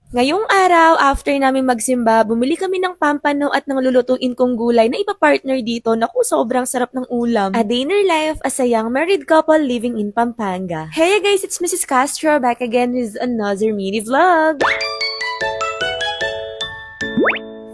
Ngayong araw, after namin magsimba, bumili kami ng pampano at ng lulutuin kong gulay na ipapartner dito. Naku, sobrang sarap ng ulam. A dinner life as a young married couple living in Pampanga. Hey guys, it's Mrs. Castro back again with another mini vlog.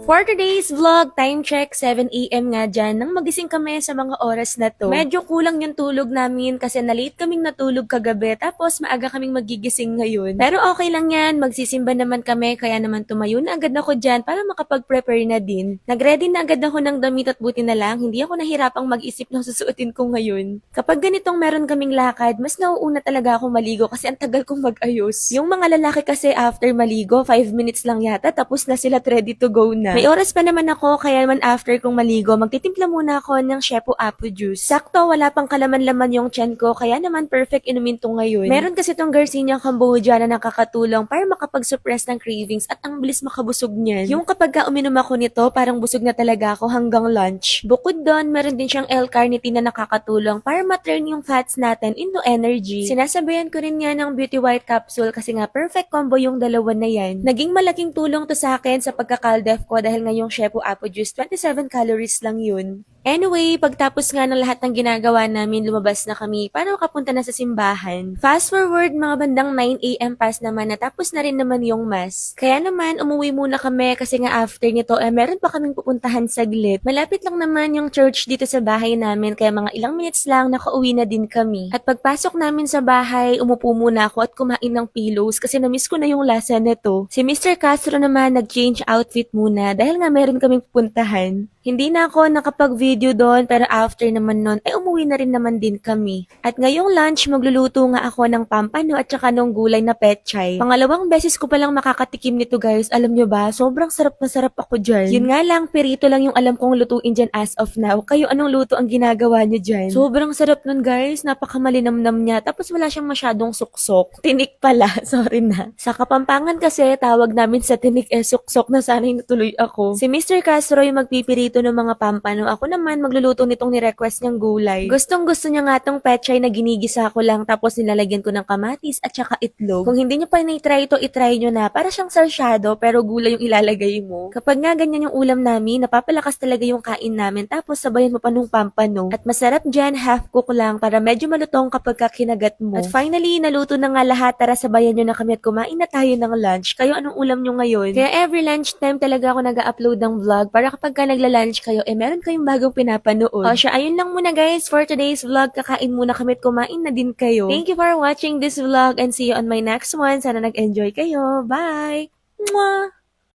For today's vlog, time check 7 AM nga dyan nang magising kami sa mga oras na to. Medyo kulang yung tulog namin kasi na-late kaming natulog kagabi tapos maaga kaming magigising ngayon. Pero okay lang yan, magsisimba naman kami kaya naman tumayo na agad ako dyan para makapag-prepare na din. Nag-ready na agad ako ng damit at buti na lang, hindi ako nahirapang mag-isip ng susuotin ko ngayon. Kapag ganitong meron kaming lakad, mas nauuna talaga akong maligo kasi ang tagal kong mag-ayos. Yung mga lalaki kasi after maligo, 5 minutes lang yata tapos na sila ready to go na. May oras pa naman ako, kaya naman after kong maligo, magtitimpla muna ako ng Shepo Apple Juice. Sakto, wala pang kalaman-laman yung tiyan ko, kaya naman perfect inumin to ngayon. Meron kasi tong Garcinia Cambogia na nakakatulong para makapag-suppress ng cravings at ang bilis makabusog niyan. Yung kapag ka uminom ako nito, parang busog na talaga ako hanggang lunch. Bukod doon, meron din siyang L-carnitine na nakakatulong para ma-turn yung fats natin into energy. Sinasabayan ko rin yan ng Beauty White Capsule kasi nga perfect combo yung dalawa na yan. Naging malaking tulong to sa akin sa pagkakaldef ko dahil ngayong Shepo Apple Juice, 27 calories lang yun. Anyway, pagtapos nga ng lahat ng ginagawa namin, lumabas na kami para makapunta na sa simbahan. Fast forward, mga bandang 9 AM pass naman, natapos na rin naman yung mass. Kaya naman, umuwi muna kami kasi nga after nito, meron pa kaming pupuntahan saglit. Malapit lang naman yung church dito sa bahay namin, kaya mga ilang minutes lang, nakauwi na din kami. At pagpasok namin sa bahay, umupo muna ako at kumain ng pillows kasi namiss ko na yung lasa nito. Si Mr. Castro naman, nag-change outfit muna dahil nga meron kaming pupuntahan. Hindi na ako nakapag-video doon pero after naman nun ay umuwi na rin naman din kami. At ngayong lunch magluluto nga ako ng pampano at saka ng gulay na pechay. Pangalawang beses ko palang makakatikim nito guys. Alam nyo ba, sobrang sarap na sarap ako dyan. Yun nga lang, pirito lang yung alam kong lutuin dyan as of now. Kayo anong luto ang ginagawa nyo dyan? Sobrang sarap nun guys, napakamalinamnam niya. Tapos wala siyang masyadong suksok. Tinik pala, sorry na. Sa Kapampangan kasi tawag namin sa tinik suksok na sana'y natuloy ako. Si Mr. Castro yung magpipirito ng mga pampano. Ako naman magluluto nitong ni-request niyang gulay. Gustong gusto niya nga tong pechay na ginigisa ko lang tapos nilalagyan ko ng kamatis at saka itlog. Kung hindi niyo pa na-try ito, itry niyo na. Para siyang sarsyado pero gulay yung ilalagay mo. Kapag nga ganyan yung ulam namin, napapalakas talaga yung kain namin tapos sabayan mo pa nung pampano. At masarap dyan, half cook lang para medyo malutong kapag kinagat mo. At finally, naluto na nga lahat. Tara sabayan niyo na kami at kumain na tayo ng lunch. Kayo anong ulam niyo ngayon? Kaya every lunch time talaga ako nag-upload ng vlog para kapag ka nagla-lunch kayo, meron kayong bagong pinapanood. O siya, ayun lang muna guys for today's vlog. Kakain muna kami at kumain na din kayo. Thank you for watching this vlog and see you on my next one. Sana nag-enjoy kayo. Bye! Mwah!